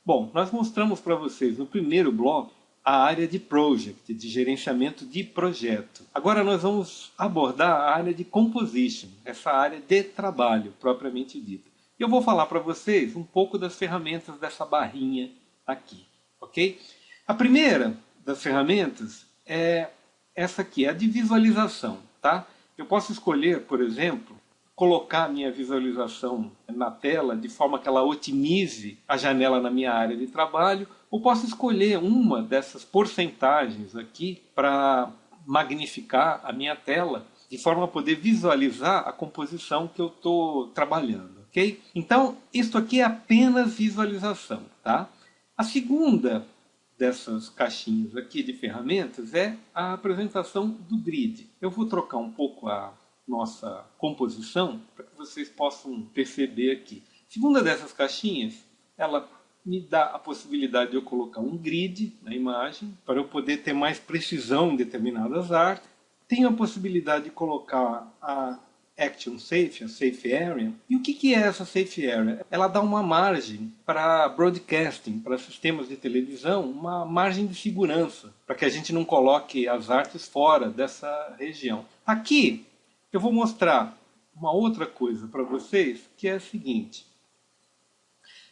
Bom, nós mostramos para vocês no primeiro bloco a área de Project, de gerenciamento de projeto. Agora nós vamos abordar a área de Composition, essa área de trabalho propriamente dita. Eu vou falar para vocês um pouco das ferramentas dessa barrinha aqui, ok? A primeira das ferramentas é essa aqui, a de visualização, tá? Eu posso escolher, por exemplo, colocar a minha visualização na tela de forma que ela otimize a janela na minha área de trabalho, ou posso escolher uma dessas porcentagens aqui para magnificar a minha tela, de forma a poder visualizar a composição que eu estou trabalhando, ok? Então, isso aqui é apenas visualização, tá? A segunda dessas caixinhas aqui de ferramentas é a apresentação do grid. Eu vou trocar um pouco a nossa composição para que vocês possam perceber aqui. A segunda dessas caixinhas, ela me dá a possibilidade de eu colocar um grid na imagem para eu poder ter mais precisão em determinadas artes. Tenho a possibilidade de colocar a Action Safe, a Safe Area. E o que é essa Safe Area? Ela dá uma margem para broadcasting, para sistemas de televisão, uma margem de segurança, para que a gente não coloque as artes fora dessa região. Aqui eu vou mostrar uma outra coisa para vocês, que é a seguinte.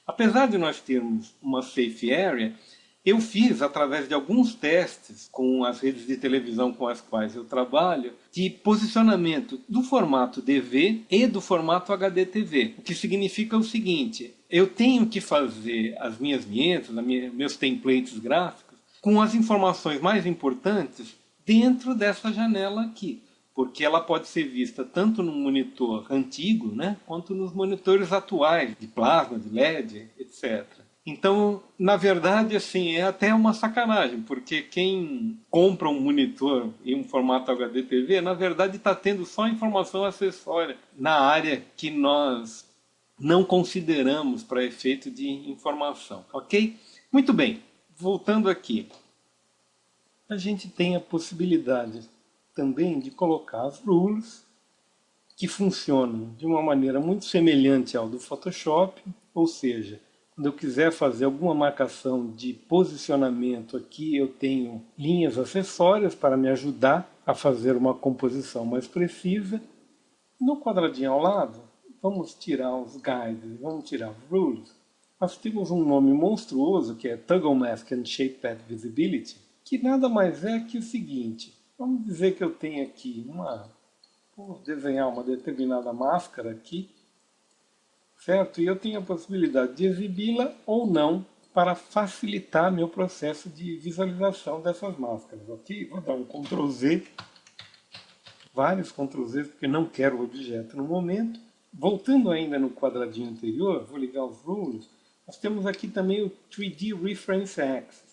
Apesar de nós termos uma Safe Area, eu fiz, através de alguns testes com as redes de televisão com as quais eu trabalho, de posicionamento do formato DV e do formato HDTV. O que significa o seguinte, eu tenho que fazer as minhas vinhetas, meus templates gráficos, com as informações mais importantes dentro dessa janela aqui. Porque ela pode ser vista tanto no monitor antigo, né, quanto nos monitores atuais, de plasma, de LED, etc. Então, na verdade, assim, é até uma sacanagem, porque quem compra um monitor em um formato HDTV, na verdade está tendo só informação acessória na área que nós não consideramos para efeito de informação, ok? Muito bem, voltando aqui. A gente tem a possibilidade também de colocar as rules, que funcionam de uma maneira muito semelhante ao do Photoshop, ou seja, quando eu quiser fazer alguma marcação de posicionamento aqui, eu tenho linhas acessórias para me ajudar a fazer uma composição mais precisa. No quadradinho ao lado, vamos tirar os guides, vamos tirar os rules. Nós temos um nome monstruoso que é Toggle Mask and Shape Pad Visibility, que nada mais é que o seguinte. Vamos dizer que eu tenho aqui vou desenhar uma determinada máscara aqui, certo? E eu tenho a possibilidade de exibi-la ou não para facilitar meu processo de visualização dessas máscaras, ok? Vou dar um Ctrl Z, vários Ctrl Z, porque não quero o objeto no momento. Voltando ainda no quadradinho anterior, vou ligar os rules, nós temos aqui também o 3D Reference Axis,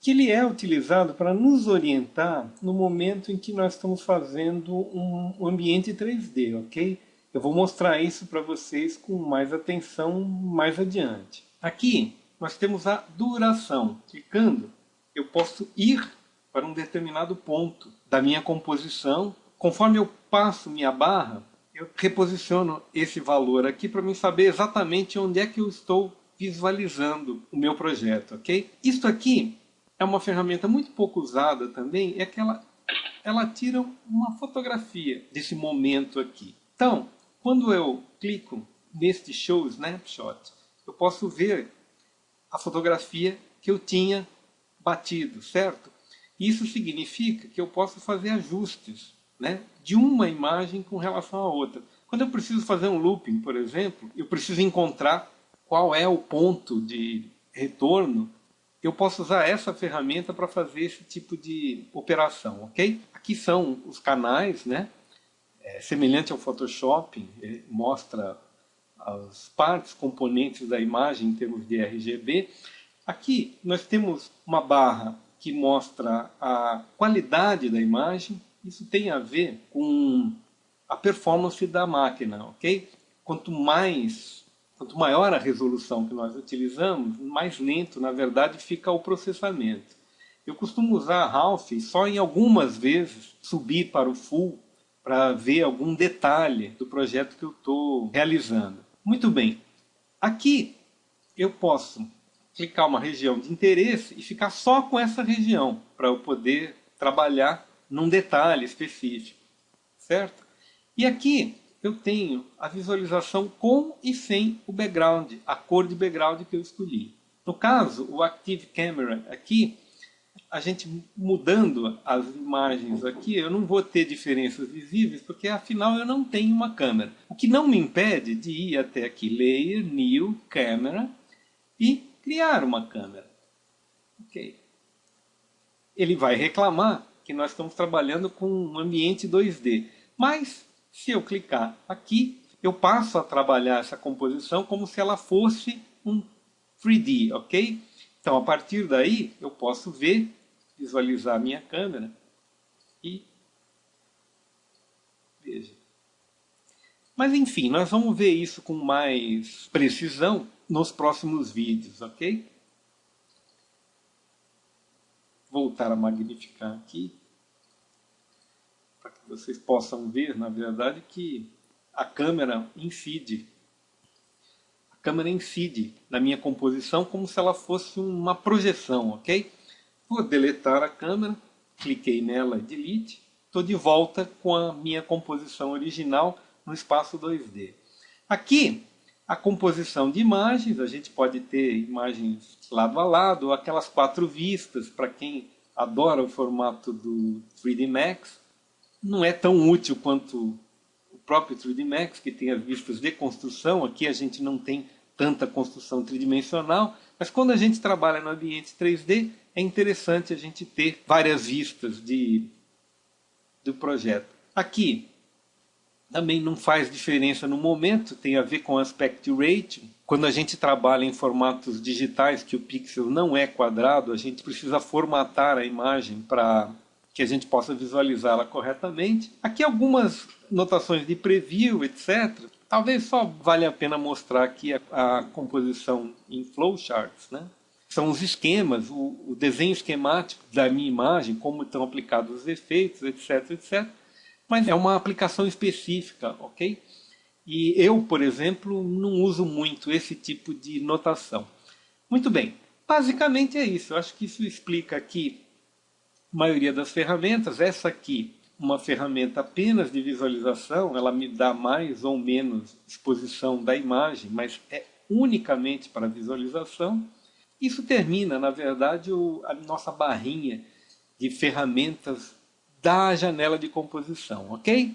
que ele é utilizado para nos orientar no momento em que nós estamos fazendo um ambiente 3D, ok? Eu vou mostrar isso para vocês com mais atenção mais adiante. Aqui nós temos a duração. Clicando, eu posso ir para um determinado ponto da minha composição. Conforme eu passo minha barra, eu reposiciono esse valor aqui para mim saber exatamente onde é que eu estou visualizando o meu projeto, ok? Isso aqui é uma ferramenta muito pouco usada também, é que ela tira uma fotografia desse momento aqui. Então, quando eu clico neste Show Snapshot, eu posso ver a fotografia que eu tinha batido, certo? Isso significa que eu posso fazer ajustes, né, de uma imagem com relação à outra. Quando eu preciso fazer um looping, por exemplo, eu preciso encontrar qual é o ponto de retorno, eu posso usar essa ferramenta para fazer esse tipo de operação, ok? Aqui são os canais, né? Semelhante ao Photoshop, ele mostra as partes, componentes da imagem em termos de RGB. Aqui nós temos uma barra que mostra a qualidade da imagem. Isso tem a ver com a performance da máquina, ok? Quanto maior a resolução que nós utilizamos, mais lento, na verdade, fica o processamento. Eu costumo usar a Half só em algumas vezes, subir para o Full, para ver algum detalhe do projeto que eu estou realizando. Muito bem. Aqui eu posso clicar uma região de interesse e ficar só com essa região, para eu poder trabalhar num detalhe específico, certo? E aqui eu tenho a visualização com e sem o background, a cor de background que eu escolhi. No caso, o Active Camera aqui, a gente mudando as imagens aqui, eu não vou ter diferenças visíveis, porque afinal eu não tenho uma câmera. O que não me impede de ir até aqui, Layer, New, Camera, e criar uma câmera. Ok. Ele vai reclamar que nós estamos trabalhando com um ambiente 2D. Mas, se eu clicar aqui, eu passo a trabalhar essa composição como se ela fosse um 3D, ok? Então, a partir daí, eu posso ver, visualizar a minha câmera e veja. Mas, enfim, nós vamos ver isso com mais precisão nos próximos vídeos, ok? Voltar a magnificar aqui, para que vocês possam ver, na verdade, que a câmera incide. A câmera incide na minha composição como se ela fosse uma projeção, ok? Vou deletar a câmera, cliquei nela, delete, estou de volta com a minha composição original no espaço 2D. Aqui, a composição de imagens, a gente pode ter imagens lado a lado, ou aquelas 4 vistas, para quem adora o formato do 3D Max. Não é tão útil quanto o próprio 3D Max, que tem as vistas de construção. Aqui a gente não tem tanta construção tridimensional, mas quando a gente trabalha no ambiente 3D, é interessante a gente ter várias vistas do projeto. Aqui, também não faz diferença no momento, tem a ver com aspect ratio. Quando a gente trabalha em formatos digitais, que o pixel não é quadrado, a gente precisa formatar a imagem para que a gente possa visualizá-la corretamente. Aqui algumas notações de preview, etc. Talvez só valha a pena mostrar aqui a composição em flowcharts, né? São os esquemas, o desenho esquemático da minha imagem, como estão aplicados os efeitos, etc, etc. Mas é uma aplicação específica, ok? E eu, por exemplo, não uso muito esse tipo de notação. Muito bem, basicamente é isso. Eu acho que isso explica aqui a maioria das ferramentas. Essa aqui, uma ferramenta apenas de visualização, ela me dá mais ou menos exposição da imagem, mas é unicamente para visualização. Isso termina, na verdade, a nossa barrinha de ferramentas da janela de composição, ok?